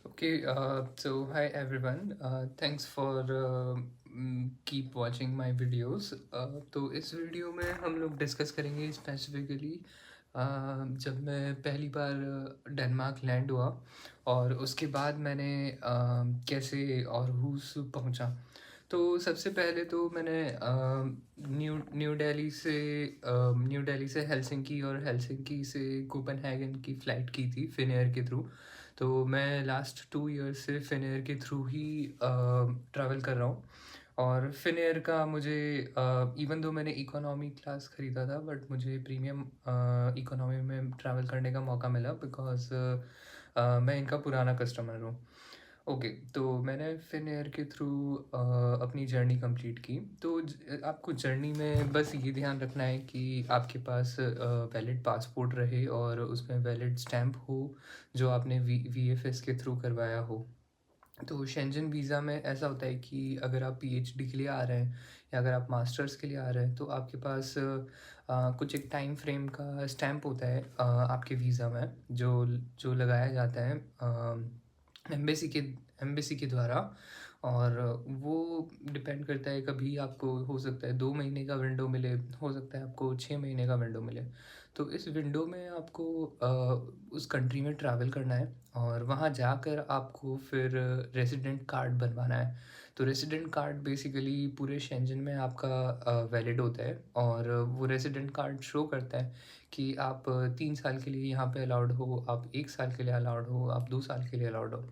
Okay, so hi everyone. Thanks for keep watching my videos. तो इस video में हम लोग डिस्कस करेंगे स्पेसिफिकली जब मैं पहली बार डेनमार्क लैंड हुआ और उसके बाद मैंने कैसे और रूस पहुंचा। तो सबसे पहले तो मैंने न्यू दिल्ली से हेलसिंकी और हेलसिंकी से कोपेनहेगन की फ़्लाइट की थी फिनएयर के थ्रू। तो मैं लास्ट 2 ईयर्स से फिनएयर के थ्रू ही ट्रैवल कर रहा हूँ। और फिनएयर का मुझे इवन दो मैंने इकोनॉमी क्लास ख़रीदा था बट मुझे प्रीमियम इकोनॉमी में ट्रैवल करने का मौका मिला बिकॉज़ मैं इनका पुराना कस्टमर हूँ। ओके, तो मैंने फिनएयर के थ्रू अपनी जर्नी कंप्लीट की। तो आपको जर्नी में बस ये ध्यान रखना है कि आपके पास वैलिड पासपोर्ट रहे और उसमें वैलिड स्टैम्प हो जो आपने वीएफएस के थ्रू करवाया हो। तो शेंजन वीज़ा में ऐसा होता है कि अगर आप पीएचडी के लिए आ रहे हैं या अगर आप मास्टर्स के लिए आ रहे हैं तो आपके पास कुछ एक टाइम फ्रेम का स्टैम्प होता है आपके वीज़ा में जो जो लगाया जाता है एम्बेसी के एम्बेसी के द्वारा। और वो डिपेंड करता है, कभी आपको हो सकता है 2 महीने का विंडो मिले, हो सकता है आपको 6 महीने का विंडो मिले। तो इस विंडो में आपको उस कंट्री में ट्रैवल करना है और वहाँ जाकर आपको फिर रेसिडेंट कार्ड बनवाना है। तो रेसिडेंट कार्ड बेसिकली पूरे शेंजन में आपका वैलिड होता है और वो रेसिडेंट कार्ड शो करता है कि आप 3 साल के लिए यहाँ पे अलाउड हो, आप 1 साल के लिए अलाउड हो, आप 2 साल के लिए अलाउड हो।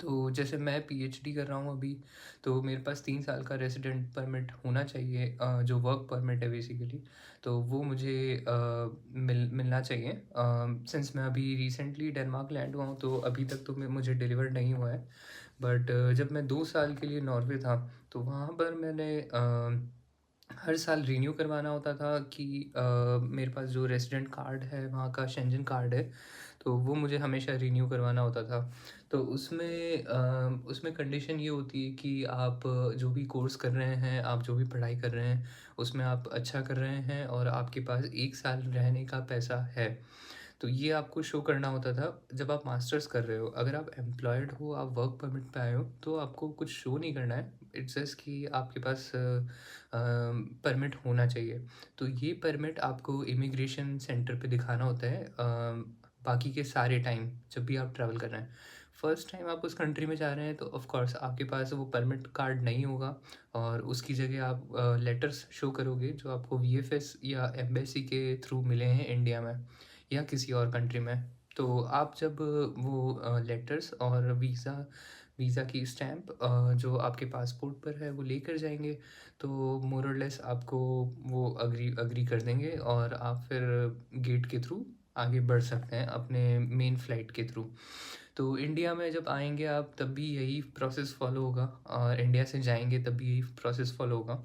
तो जैसे मैं पीएचडी कर रहा हूँ अभी, तो मेरे पास 3 साल का रेसिडेंट परमिट होना चाहिए, जो वर्क परमिट है बेसिकली। तो वो मुझे मिलना चाहिए। सिंस मैं अभी रिसेंटली डेनमार्क लैंड हुआ हूँ तो अभी तक तो मुझे डिलीवर नहीं हुआ है। बट जब मैं 2 साल के लिए नॉर्वे था तो वहाँ पर मैंने हर साल रीन्यू करवाना होता था कि मेरे पास जो रेसिडेंट कार्ड है वहाँ का शेंजन कार्ड है, तो वो मुझे हमेशा रीन्यू करवाना होता था। तो उसमें कंडीशन ये होती है कि आप जो भी कोर्स कर रहे हैं, आप जो भी पढ़ाई कर रहे हैं, उसमें आप अच्छा कर रहे हैं और आपके पास 1 साल रहने का पैसा है। तो ये आपको शो करना होता था जब आप मास्टर्स कर रहे हो। अगर आप एम्प्लॉयड हो, आप वर्क परमिट पे आए हो, तो आपको कुछ शो नहीं करना है। इट्स जस्ट कि आपके पास परमिट होना चाहिए। तो ये परमिट आपको इमिग्रेशन सेंटर पे दिखाना होता है बाकी के सारे टाइम जब भी आप ट्रैवल कर रहे हैं। फर्स्ट टाइम आप उस कंट्री में जा रहे हैं तो ऑफ कोर्स आपके पास वो परमिट कार्ड नहीं होगा और उसकी जगह आप लेटर्स शो करोगे जो आपको वीएफएस या एम्बेसी के थ्रू मिले हैं इंडिया में या किसी और कंट्री में। तो आप जब वो लेटर्स और वीज़ा की स्टैम्प जो आपके पासपोर्ट पर है वो लेकर जाएंगे, तो मोर और लेस आपको वो अग्री कर देंगे और आप फिर गेट के थ्रू आगे बढ़ सकते हैं अपने मेन फ़्लाइट के थ्रू। तो इंडिया में जब आएंगे आप तब भी यही प्रोसेस फॉलो होगा और इंडिया से जाएंगे तब भी यही प्रोसेस फॉलो होगा।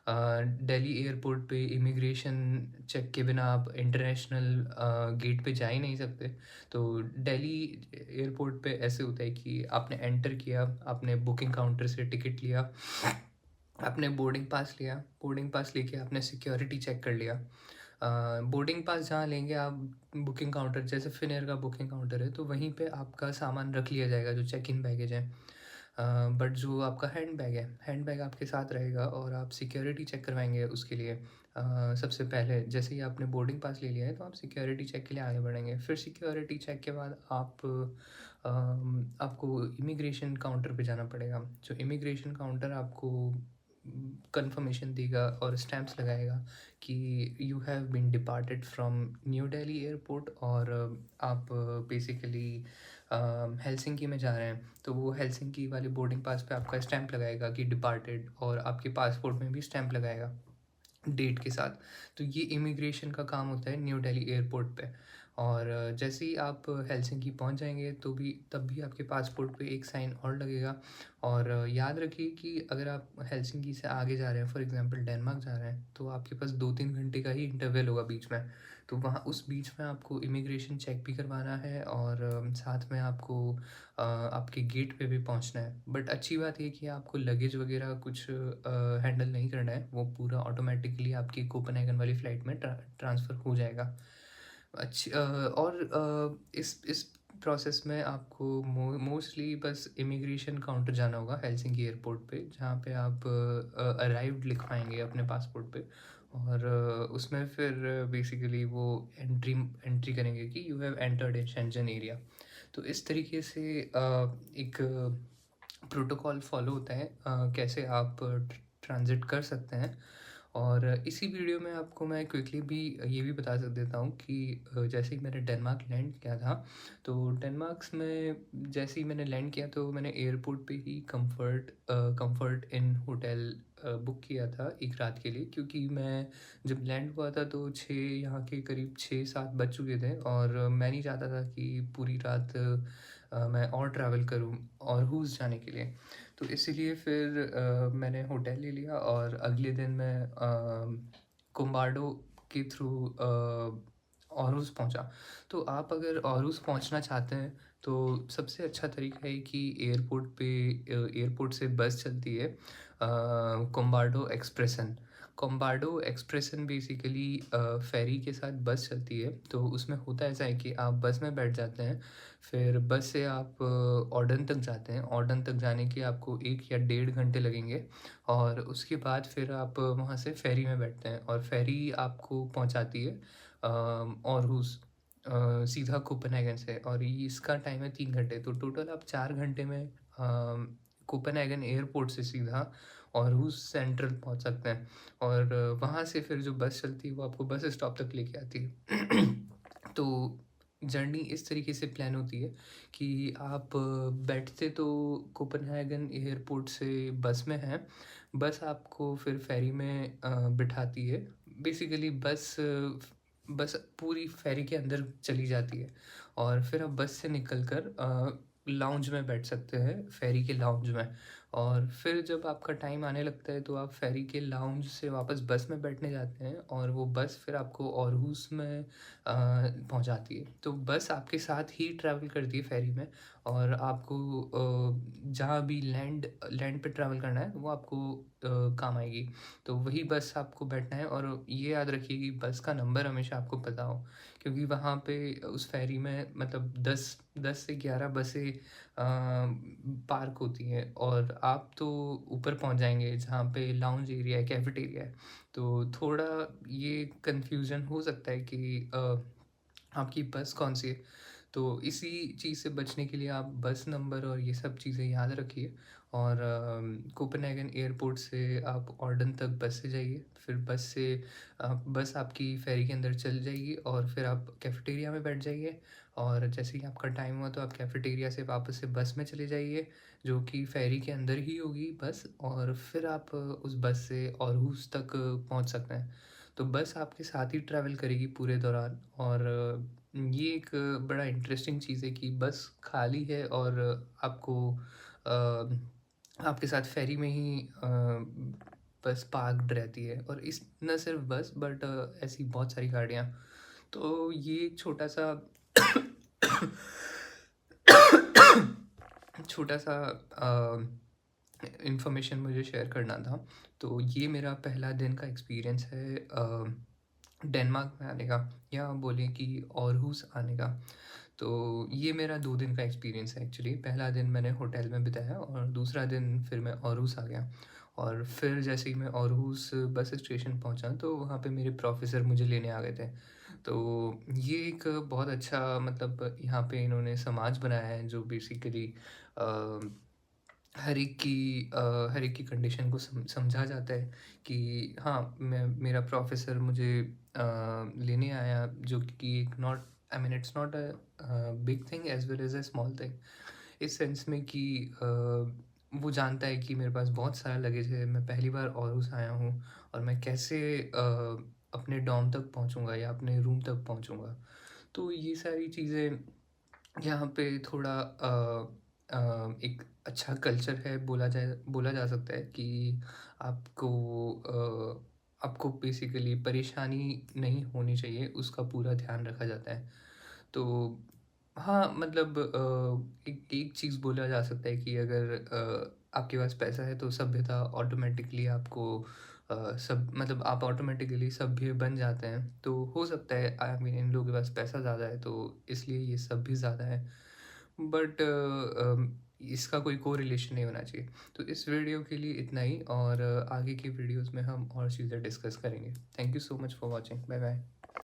दिल्ली एयरपोर्ट पे इमिग्रेशन चेक के बिना आप इंटरनेशनल गेट पे जा ही नहीं सकते। तो दिल्ली एयरपोर्ट पे ऐसे होता है कि आपने एंटर किया, आपने बुकिंग काउंटर से टिकट लिया, आपने बोर्डिंग पास लिया, बोर्डिंग पास लेके आपने सिक्योरिटी चेक कर लिया। बोर्डिंग पास जहाँ लेंगे आप, बुकिंग काउंटर जैसे फिनएयर का बुकिंग काउंटर है तो वहीं पे आपका सामान रख लिया जाएगा जो चेक इन बैगेज है। बट जो आपका हैंड बैग है, हैंड बैग आपके साथ रहेगा और आप सिक्योरिटी चेक करवाएंगे उसके लिए। सबसे पहले जैसे ही आपने बोर्डिंग पास ले लिया है तो आप सिक्योरिटी चेक के लिए आगे बढ़ेंगे। फिर सिक्योरिटी चेक के बाद आपको इमिग्रेशन काउंटर पे जाना पड़ेगा। जो इमिग्रेशन काउंटर आपको कंफर्मेशन देगा और स्टैंप्स लगाएगा कि you have been departed from new Delhi airport और आप बेसिकली हेलसिंकी में जा रहे हैं। तो वो हेलसिंकी वाले बोर्डिंग पास पे आपका स्टैंप लगाएगा कि डिपार्टेड, और आपके पासपोर्ट में भी स्टैंप लगाएगा डेट के साथ। तो ये इमिग्रेशन का काम होता है न्यू दिल्ली एयरपोर्ट पे। और जैसे ही आप हेलसिंकी पहुंच जाएंगे तो भी तब भी आपके पासपोर्ट पे एक साइन और लगेगा। और याद रखिए कि अगर आप हेलसिंकी से आगे जा रहे हैं, फॉर एग्जांपल डेनमार्क जा रहे हैं, तो आपके पास 2-3 घंटे का ही इंटरवल होगा बीच में। तो वहाँ उस बीच में आपको इमिग्रेशन चेक भी करवाना है और साथ में आपको आपके गेट पे भी पहुंचना है। बट अच्छी बात ये कि आपको लगेज वगैरह कुछ हैंडल नहीं करना है, वो पूरा ऑटोमेटिकली आपकी कोपेनहेगन वाली फ़्लाइट में ट्रांसफ़र हो जाएगा। और इस प्रोसेस में आपको मोस्टली बस इमिग्रेशन काउंटर जाना होगा हेलसिंकी एयरपोर्ट पे, जहाँ पे आप अराइव्ड लिख पाएँगे अपने पासपोर्ट पे। और उसमें फिर बेसिकली वो एंट्री एंट्री करेंगे कि you have entered in Schengen area. तो इस तरीके से एक प्रोटोकॉल फॉलो होता है कैसे आप ट्रांज़िट कर सकते हैं। और इसी वीडियो में आपको मैं क्विकली भी ये भी बता देता हूँ कि जैसे ही मैंने डेनमार्क लैंड किया था, तो डेनमार्क्स में जैसे ही मैंने लैंड किया तो मैंने एयरपोर्ट पे ही कंफर्ट इन होटल बुक किया था एक रात के लिए, क्योंकि मैं जब लैंड हुआ था तो 6 यहाँ के करीब 6-7 बज चुके थे और मैं नहीं चाहता था कि पूरी रात मैं और ट्रैवल करूँ ऑरहुस जाने के लिए। तो इसीलिए फिर मैंने होटल ले लिया और अगले दिन मैं कुम्बाडो के थ्रू ऑरहुस पहुंचा। तो आप अगर ऑरहुस पहुंचना चाहते हैं तो सबसे अच्छा तरीका है कि एयरपोर्ट से बस चलती है कोम्बाडो एक्सप्रेसन। कोम्बाडो एक्सप्रेसन बेसिकली फेरी के साथ बस चलती है। तो उसमें होता ऐसा है कि आप बस में बैठ जाते हैं, फिर बस से आप ऑर्डन तक जाते हैं। ऑर्डन तक जाने के आपको 1 या 1.5 घंटे लगेंगे और उसके बाद फिर आप वहाँ से फेरी में बैठते हैं और फेरी आपको पहुँचाती है ऑरहुस सीधा कोपेनहेगन से। और ये इसका टाइम है 3 घंटे, तो टोटल आप 4 घंटे में कोपेनहेगन एयरपोर्ट से सीधा ऑरहुस सेंट्रल पहुँच सकते हैं। और वहाँ से फिर जो बस चलती है वो आपको बस स्टॉप तक लेके आती है। तो जर्नी इस तरीके से प्लान होती है कि आप बैठते तो कोपेनहेगन एयरपोर्ट से बस में हैं। बस आपको फिर फेरी में बिठाती है। बेसिकली बस पूरी फेरी के अंदर चली जाती है और फिर आप बस से निकलकर लाउंज में बैठ सकते हैं, फेरी के लाउंज में। और फिर जब आपका टाइम आने लगता है तो आप फेरी के लाउंज से वापस बस में बैठने जाते हैं और वो बस फिर आपको ऑरहुस में पहुंचाती है। तो बस आपके साथ ही ट्रैवल करती है फेरी में और आपको जहाँ भी लैंड लैंड पे ट्रैवल करना है वो आपको काम आएगी। तो वही बस आपको बैठना है और ये याद रखिए कि बस का नंबर हमेशा आपको पता हो, क्योंकि वहाँ पे उस फेरी में मतलब 10 से 11 बसें पार्क होती हैं और आप तो ऊपर पहुँच जाएँगे जहाँ पे लाउंज एरिया है, कैफेटेरिया है। तो थोड़ा ये कन्फ्यूज़न हो सकता है कि आपकी बस कौन-सी है। तो इसी चीज़ से बचने के लिए आप बस नंबर और ये सब चीज़ें याद रखिए। और कोपेनहेगन एयरपोर्ट से आप ऑर्डन तक बस से जाइए, फिर बस आपकी फेरी के अंदर चल जाएगी और फिर आप कैफेटेरिया में बैठ जाइए। और जैसे ही आपका टाइम हुआ तो आप कैफेटेरिया से वापस से बस में चले जाइए, जो कि फेरी के अंदर ही होगी बस, और फिर आप उस बस से ऑरहुस तक पहुंच सकते हैं। तो बस आपके साथ ही ट्रैवल करेगी पूरे दौरान। और ये एक बड़ा इंटरेस्टिंग चीज़ है कि बस खाली है और आपको आपके साथ फेरी में ही बस पार्क्ड रहती है। और इस न सिर्फ बस बट ऐसी बहुत सारी गाड़ियाँ। तो ये एक छोटा सा इंफॉर्मेशन मुझे शेयर करना था। तो ये मेरा पहला दिन का एक्सपीरियंस है डेनमार्क में आने का, या बोलें कि ऑरहुस आने का। तो ये मेरा 2 दिन का एक्सपीरियंस है एक्चुअली। पहला दिन मैंने होटल में बिताया और दूसरा दिन फिर मैं ऑरहुस आ गया। और फिर जैसे ही मैं ऑरहुस बस स्टेशन पहुंचा तो वहाँ पे मेरे प्रोफेसर मुझे लेने आ गए थे। तो ये एक बहुत अच्छा मतलब यहाँ पे इन्होंने समाज बनाया है जो बेसिकली हर एक की कंडीशन को समझा जाता है कि हाँ, मैं मेरा प्रोफेसर मुझे लेने आया, जो कि एक not I mean it's not a big thing as well as a small thing. इस सेंस में कि वो जानता है कि मेरे पास बहुत सारा लगेज है, मैं पहली बार ऑरहुस आया हूँ और मैं कैसे अपने डॉर्म तक पहुँचूँगा या अपने रूम तक पहुँचूँगा। तो ये सारी चीज़ें यहाँ पे थोड़ा एक अच्छा कल्चर है, बोला जा सकता है कि आपको आपको बेसिकली परेशानी नहीं होनी चाहिए, उसका पूरा ध्यान रखा जाता है। तो हाँ, मतलब एक एक चीज़ बोला जा सकता है कि अगर आपके पास पैसा है तो सभ्यता ऑटोमेटिकली आपको सब मतलब आप ऑटोमेटिकली सभ्य बन जाते हैं। तो हो सकता है आई मीन इन लोगों के पास पैसा ज़्यादा है तो इसलिए ये सब भी ज़्यादा है। बट इसका कोई कोरिलेशन नहीं होना चाहिए। तो इस वीडियो के लिए इतना ही, और आगे की वीडियोज़ में हम और चीज़ें डिस्कस करेंगे। Thank you so much for watching. Bye bye.